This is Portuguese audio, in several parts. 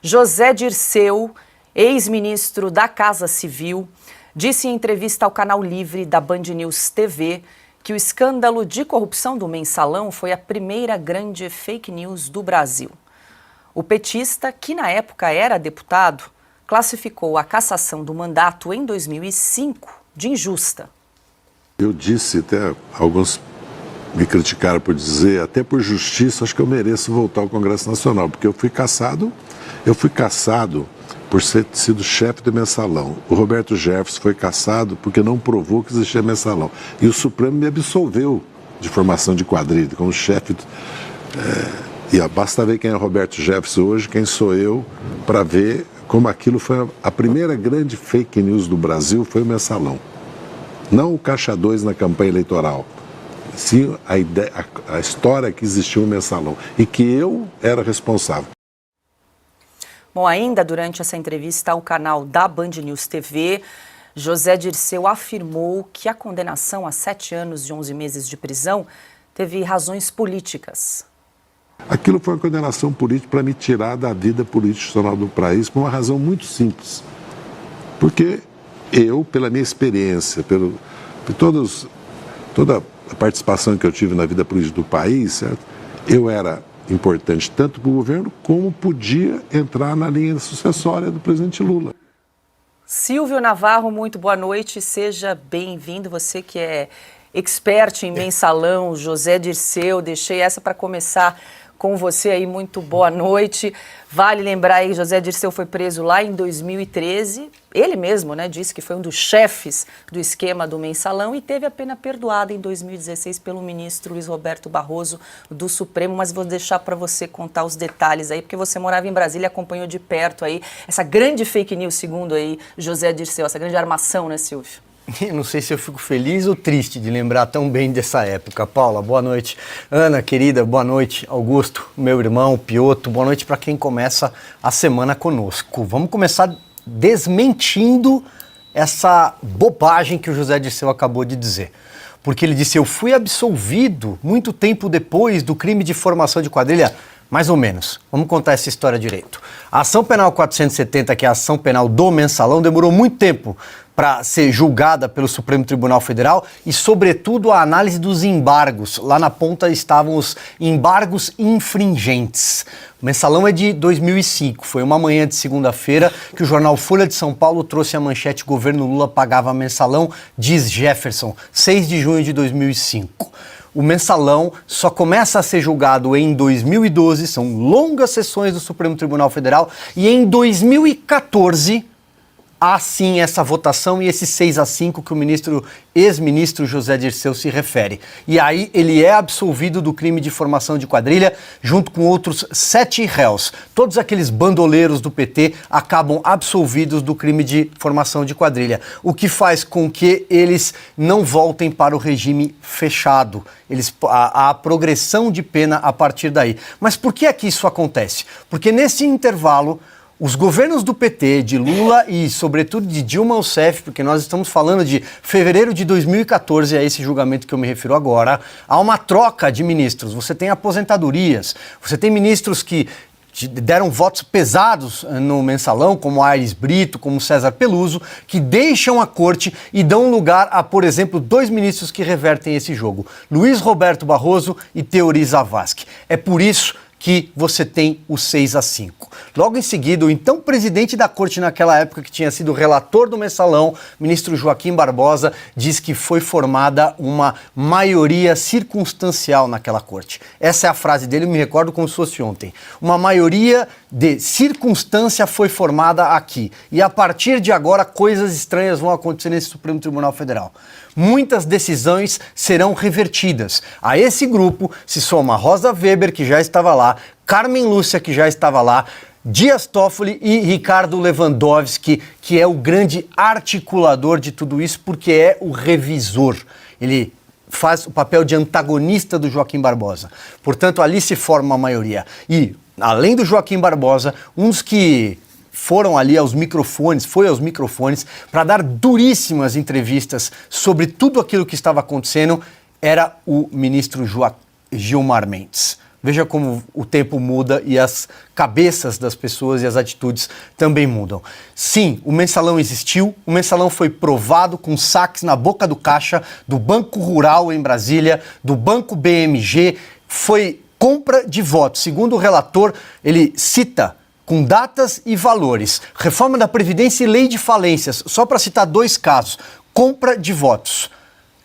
José Dirceu, ex-ministro da Casa Civil, disse em entrevista ao Canal Livre da Band News TV que o escândalo de corrupção do Mensalão foi a primeira grande fake news do Brasil. O petista, que na época era deputado, classificou a cassação do mandato em 2005 de injusta. Eu disse, até alguns me criticaram por dizer, até por justiça, acho que eu mereço voltar ao Congresso Nacional, porque eu fui cassado por ter sido chefe do Mensalão. O Roberto Jefferson foi cassado porque não provou que existia Mensalão. E o Supremo me absolveu de formação de quadrilha, como chefe. E basta ver quem é o Roberto Jefferson hoje, quem sou eu, para ver como aquilo foi a primeira grande fake news do Brasil, foi o Mensalão. Não o Caixa 2 na campanha eleitoral. Sim, a história que existiu o Mensalão e que eu era responsável. Bom, ainda durante essa entrevista ao canal da Band News TV, José Dirceu afirmou que a condenação a 7 anos e 11 meses de prisão teve razões políticas. Aquilo foi uma condenação política para me tirar da vida política-institucional do país por uma razão muito simples. Porque eu, pela minha experiência, por toda a participação que eu tive na vida política do país, certo? Eu era importante tanto para o governo como podia entrar na linha sucessória do presidente Lula. Silvio Navarro, muito boa noite, seja bem-vindo, você que é expert em Mensalão, José Dirceu, deixei essa para começar com você aí, muito boa noite. Vale lembrar aí que José Dirceu foi preso lá em 2013, ele mesmo, né, disse que foi um dos chefes do esquema do Mensalão e teve a pena perdoada em 2016 pelo ministro Luiz Roberto Barroso do Supremo, mas vou deixar para você contar os detalhes aí, porque você morava em Brasília e acompanhou de perto aí essa grande fake news, segundo aí José Dirceu, essa grande armação, né, Silvio? Eu não sei se eu fico feliz ou triste de lembrar tão bem dessa época. Paula, boa noite. Ana, querida, boa noite. Augusto, meu irmão, Pioto, boa noite para quem começa a semana conosco. Vamos começar desmentindo essa bobagem que o José Dirceu acabou de dizer. Porque ele disse, eu fui absolvido muito tempo depois do crime de formação de quadrilha. Mais ou menos. Vamos contar essa história direito. A ação penal 470, que é a ação penal do Mensalão, demorou muito tempo para ser julgada pelo Supremo Tribunal Federal e, sobretudo, a análise dos embargos. Lá na ponta estavam os embargos infringentes. O Mensalão é de 2005. Foi uma manhã de segunda-feira que o jornal Folha de São Paulo trouxe a manchete "Governo Lula pagava Mensalão", diz Jefferson, 6 de junho de 2005. O Mensalão só começa a ser julgado em 2012, são longas sessões do Supremo Tribunal Federal, e em 2014 há sim essa votação e esse 6-5 que o ex-ministro José Dirceu se refere. E aí ele é absolvido do crime de formação de quadrilha, junto com outros 7 réus. Todos aqueles bandoleiros do PT acabam absolvidos do crime de formação de quadrilha, o que faz com que eles não voltem para o regime fechado. Há progressão de pena a partir daí. Mas por que é que isso acontece? Porque nesse intervalo, os governos do PT, de Lula e, sobretudo, de Dilma Rousseff, porque nós estamos falando de fevereiro de 2014, a esse julgamento que eu me refiro agora, há uma troca de ministros. Você tem aposentadorias, você tem ministros que deram votos pesados no Mensalão, como Aires Brito, como César Peluso, que deixam a corte e dão lugar a, por exemplo, 2 ministros que revertem esse jogo, Luiz Roberto Barroso e Teori Zavascki. É por isso que você tem o 6-5. Logo em seguida, o então presidente da corte naquela época, que tinha sido relator do Mensalão, ministro Joaquim Barbosa, diz que foi formada uma maioria circunstancial naquela corte. Essa é a frase dele, eu me recordo como se fosse ontem. Uma maioria de circunstância foi formada aqui. E a partir de agora, coisas estranhas vão acontecer nesse Supremo Tribunal Federal. Muitas decisões serão revertidas. A esse grupo se soma Rosa Weber, que já estava lá, Carmen Lúcia, que já estava lá, Dias Toffoli e Ricardo Lewandowski, que é o grande articulador de tudo isso, porque é o revisor. Ele faz o papel de antagonista do Joaquim Barbosa. Portanto, ali se forma uma maioria. E, além do Joaquim Barbosa, uns que foram ali aos microfones, para dar duríssimas entrevistas sobre tudo aquilo que estava acontecendo, era o ministro Gilmar Mendes. Veja como o tempo muda e as cabeças das pessoas e as atitudes também mudam. Sim, o mensalão existiu, o mensalão foi provado com saques na boca do caixa do Banco Rural em Brasília, do Banco BMG, foi compra de votos. Segundo o relator, ele cita com datas e valores, reforma da Previdência e lei de falências, só para citar 2 casos, compra de votos.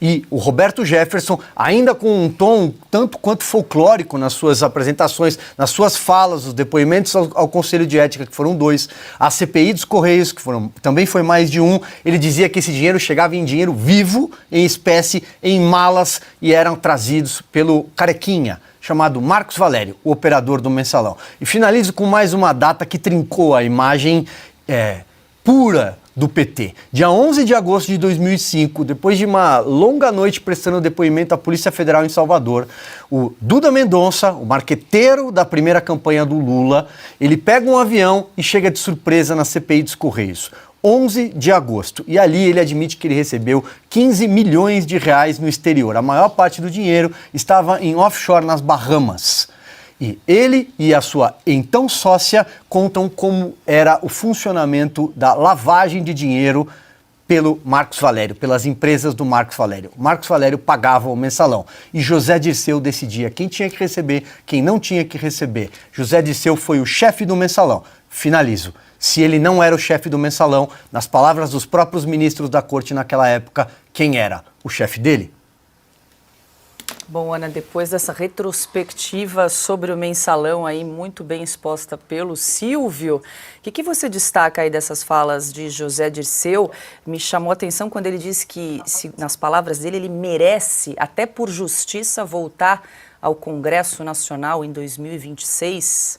E o Roberto Jefferson, ainda com um tom tanto quanto folclórico nas suas apresentações, nas suas falas, os depoimentos ao Conselho de Ética, que foram 2, a CPI dos Correios, que também foi mais de 1, ele dizia que esse dinheiro chegava em dinheiro vivo, em espécie, em malas, e eram trazidos pelo carequinha, chamado Marcos Valério, o operador do mensalão. E finalizo com mais uma data que trincou a imagem pura do PT. Dia 11 de agosto de 2005, depois de uma longa noite prestando depoimento à Polícia Federal em Salvador, o Duda Mendonça, o marqueteiro da primeira campanha do Lula, ele pega um avião e chega de surpresa na CPI dos Correios. 11 de agosto. E ali ele admite que ele recebeu 15 milhões de reais no exterior. A maior parte do dinheiro estava em offshore nas Bahamas. E ele e a sua então sócia contam como era o funcionamento da lavagem de dinheiro pelo Marcos Valério, pelas empresas do Marcos Valério. Marcos Valério pagava o mensalão e José Dirceu decidia quem tinha que receber, quem não tinha que receber. José Dirceu foi o chefe do mensalão. Finalizo. Se ele não era o chefe do mensalão, nas palavras dos próprios ministros da corte naquela época, quem era o chefe dele? Bom, Ana, depois dessa retrospectiva sobre o mensalão aí, muito bem exposta pelo Silvio, o que você destaca aí dessas falas de José Dirceu? Me chamou a atenção quando ele disse que, nas palavras dele, ele merece, até por justiça, voltar ao Congresso Nacional em 2026.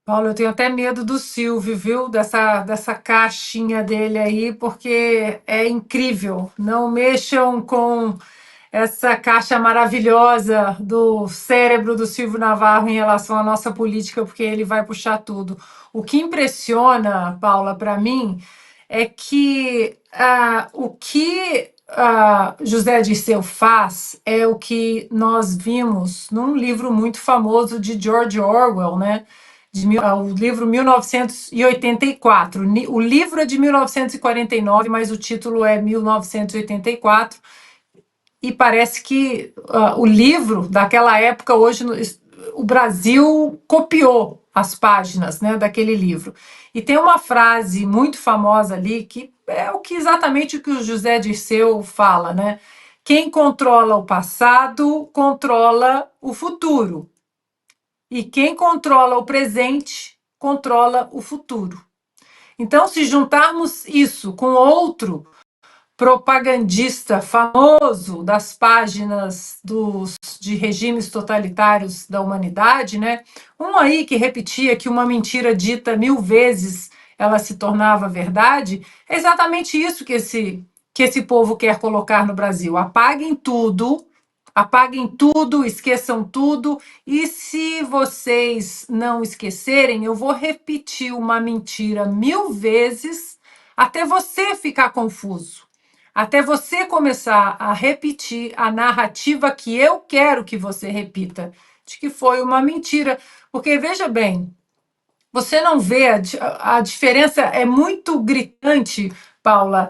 Paulo, eu tenho até medo do Silvio, viu? Dessa caixinha dele aí, porque é incrível. Não mexam com essa caixa maravilhosa do cérebro do Silvio Navarro em relação à nossa política, porque ele vai puxar tudo. O que impressiona, Paula, para mim, é que o que José Dirceu faz é o que nós vimos num livro muito famoso de George Orwell, né? O livro 1984. O livro é de 1949, mas o título é 1984. E parece que o livro daquela época, hoje, o Brasil copiou as páginas, né, daquele livro. E tem uma frase muito famosa ali, que é exatamente o que o José Dirceu fala, né? Quem controla o passado, controla o futuro. E quem controla o presente, controla o futuro. Então, se juntarmos isso com outro propagandista famoso das páginas de regimes totalitários da humanidade, né? Um aí que repetia que uma mentira dita 1000 vezes ela se tornava verdade, é exatamente isso que esse povo quer colocar no Brasil. Apaguem tudo, esqueçam tudo, e se vocês não esquecerem, eu vou repetir uma mentira 1000 vezes até você ficar confuso. Até você começar a repetir a narrativa que eu quero que você repita, de que foi uma mentira. Porque, veja bem, você não vê, a diferença é muito gritante, Paula,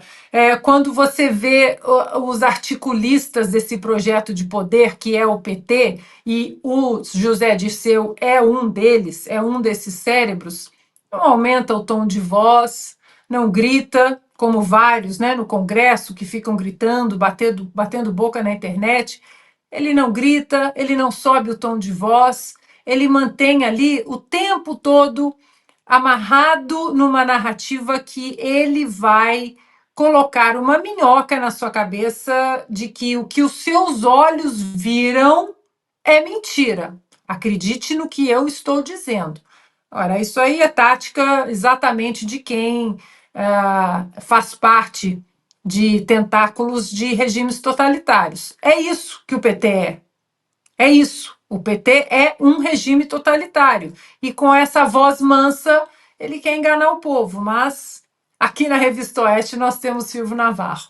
quando você vê os articulistas desse projeto de poder, que é o PT, e o José Dirceu é um deles, é um desses cérebros, não aumenta o tom de voz, não grita, como vários, né, no Congresso, que ficam gritando, batendo boca na internet. Ele não grita, ele não sobe o tom de voz, ele mantém ali o tempo todo amarrado numa narrativa que ele vai colocar uma minhoca na sua cabeça de que o que os seus olhos viram é mentira. Acredite no que eu estou dizendo. Ora, isso aí é tática exatamente de quem faz parte de tentáculos de regimes totalitários. É isso que o PT é. É isso. O PT é um regime totalitário. E com essa voz mansa, ele quer enganar o povo. Mas aqui na Revista Oeste nós temos Silvio Navarro.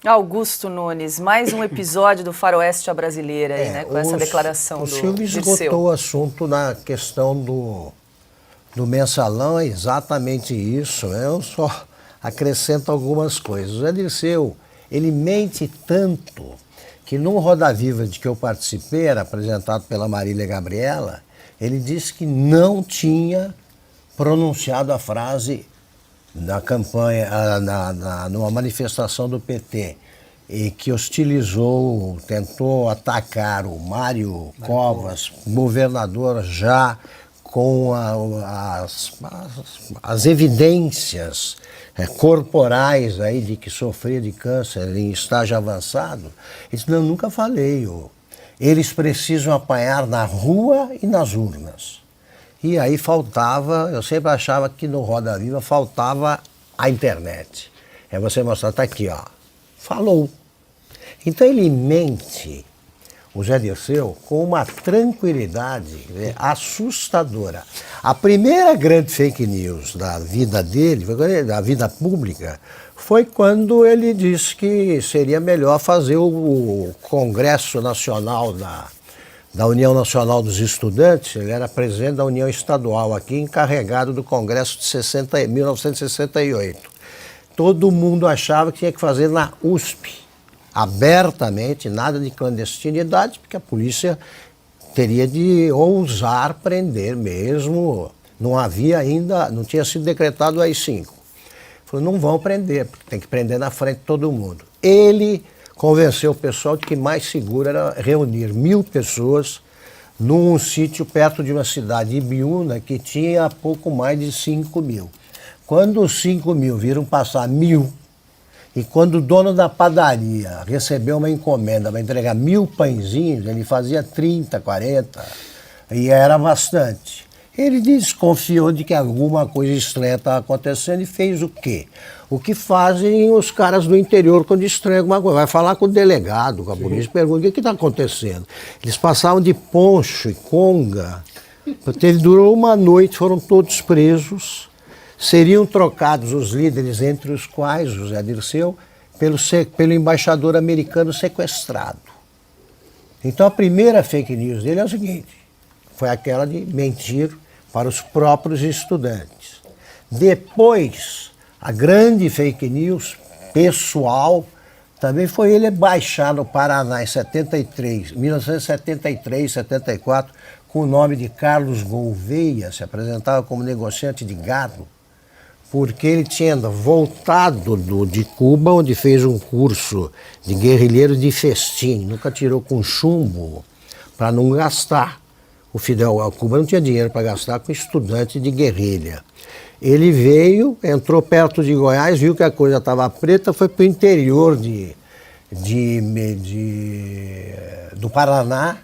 Augusto Nunes, mais um episódio do Faroeste à Brasileira aí, né? Com essa declaração do Dirceu. O Silvio esgotou o assunto na questão do mensalão, é exatamente isso. Eu só acrescento algumas coisas. O Zé Dirceu, ele mente tanto que num Roda Viva de que eu participei, era apresentado pela Marília Gabriela, ele disse que não tinha pronunciado a frase na campanha, numa manifestação do PT, e que hostilizou, tentou atacar o Mário Covas, governador, já com as evidências corporais aí de que sofria de câncer em estágio avançado. Ele disse, não, nunca falei. Eles precisam apanhar na rua e nas urnas. E aí faltava, eu sempre achava que no Roda Viva faltava a internet. É você mostrar, tá aqui, ó. Falou. Então ele mente, o Zé Dirceu, com uma tranquilidade assustadora. A primeira grande fake news da vida dele, da vida pública, foi quando ele disse que seria melhor fazer o Congresso Nacional da União Nacional dos Estudantes. Ele era presidente da União Estadual aqui, encarregado do Congresso de 1968. Todo mundo achava que tinha que fazer na USP, abertamente, nada de clandestinidade, porque a polícia teria de ousar prender mesmo. Não havia ainda, não tinha sido decretado o AI-5. Falou, não vão prender, porque tem que prender na frente de todo mundo. Ele convenceu o pessoal de que mais seguro era reunir 1.000 pessoas num sítio perto de uma cidade, Ibiúna, que tinha pouco mais de 5.000. Quando os 5.000 viram passar 1.000, e quando o dono da padaria recebeu uma encomenda para entregar 1.000 pãezinhos, ele fazia 30, 40, e era bastante. Ele desconfiou de que alguma coisa estranha estava acontecendo e fez o quê? O que fazem os caras do interior quando estranham alguma coisa. Vai falar com o delegado, com a polícia, pergunta o que está acontecendo. Eles passavam de poncho e conga. Durou uma noite, foram todos presos. Seriam trocados os líderes, entre os quais o Zé Dirceu, pelo embaixador americano sequestrado. Então a primeira fake news dele é o seguinte, foi aquela de mentir para os próprios estudantes. Depois, a grande fake news pessoal também foi ele baixar no Paraná em 1973, 74, com o nome de Carlos Gouveia, se apresentava como negociante de gado, porque ele tinha voltado de Cuba, onde fez um curso de guerrilheiro de festim, nunca tirou com chumbo para não gastar. O Fidel Cuba não tinha dinheiro para gastar com estudante de guerrilha. Ele veio, entrou perto de Goiás, viu que a coisa estava preta, foi para o interior do Paraná,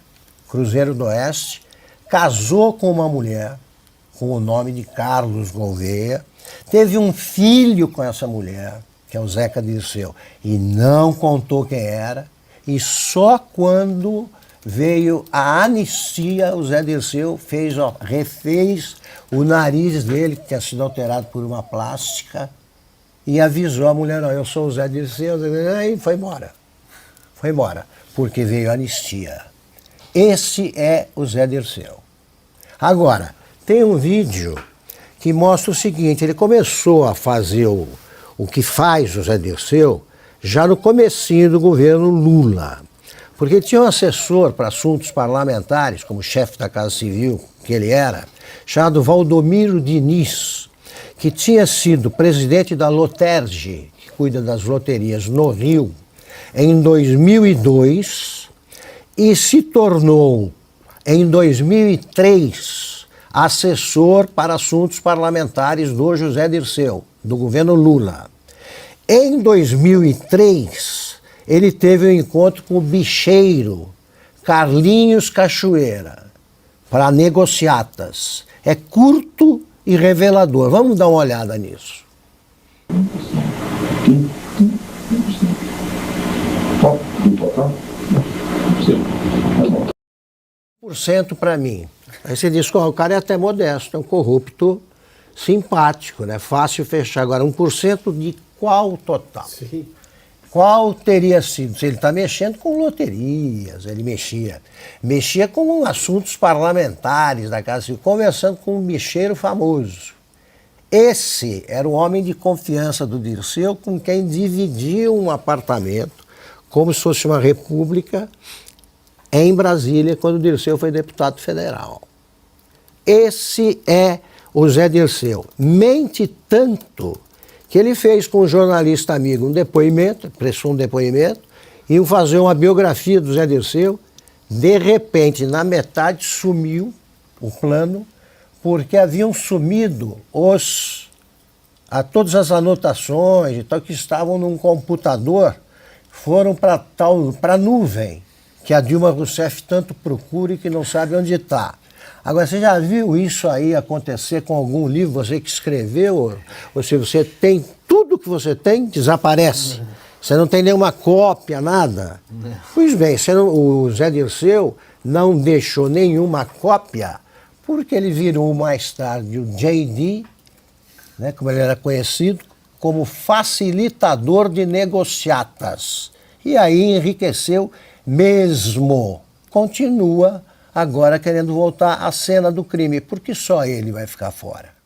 Cruzeiro do Oeste, casou com uma mulher com o nome de Carlos Gouveia, teve um filho com essa mulher, que é o Zeca Dirceu, e não contou quem era, e só quando veio a anistia, o Zé Dirceu refez o nariz dele, que tinha sido alterado por uma plástica, e avisou a mulher, não, eu sou o Zé Dirceu, e foi embora. Foi embora, porque veio a anistia. Esse é o Zé Dirceu. Agora, tem um vídeo que mostra o seguinte, ele começou a fazer o que faz o Zé Dirceu já no comecinho do governo Lula. Porque tinha um assessor para assuntos parlamentares, como chefe da Casa Civil, que ele era, chamado Valdomiro Diniz, que tinha sido presidente da Loterge, que cuida das loterias no Rio, em 2002, e se tornou, em 2003, assessor para assuntos parlamentares do José Dirceu, do governo Lula. Em 2003, ele teve um encontro com o bicheiro Carlinhos Cachoeira para negociatas. É curto e revelador. Vamos dar uma olhada nisso. 1% para mim. Aí você diz que o cara é até modesto, é um corrupto simpático, né? Fácil fechar. Agora, 1% de qual total? Sim. qual teria sido? Se ele está mexendo com loterias, ele mexia com assuntos parlamentares da Casa Civil, conversando com um bicheiro famoso. Esse era o homem de confiança do Dirceu, com quem dividia um apartamento, como se fosse uma república, em Brasília, quando o Dirceu foi deputado federal. Esse é o Zé Dirceu. Mente tanto que ele fez com um jornalista amigo um depoimento, prestou um depoimento, iam fazer uma biografia do Zé Dirceu. De repente, na metade, sumiu o plano, porque haviam sumido todas as anotações e tal que estavam num computador, foram para a nuvem, que a Dilma Rousseff tanto procura e que não sabe onde está. Agora, você já viu isso aí acontecer com algum livro, você que escreveu, ou se você tem tudo que você tem, desaparece. Você não tem nenhuma cópia, nada. Pois bem, o Zé Dirceu não deixou nenhuma cópia, porque ele virou mais tarde o J.D., né, como ele era conhecido, como facilitador de negociatas. E aí enriqueceu mesmo. Continua agora querendo voltar à cena do crime, porque só ele vai ficar fora.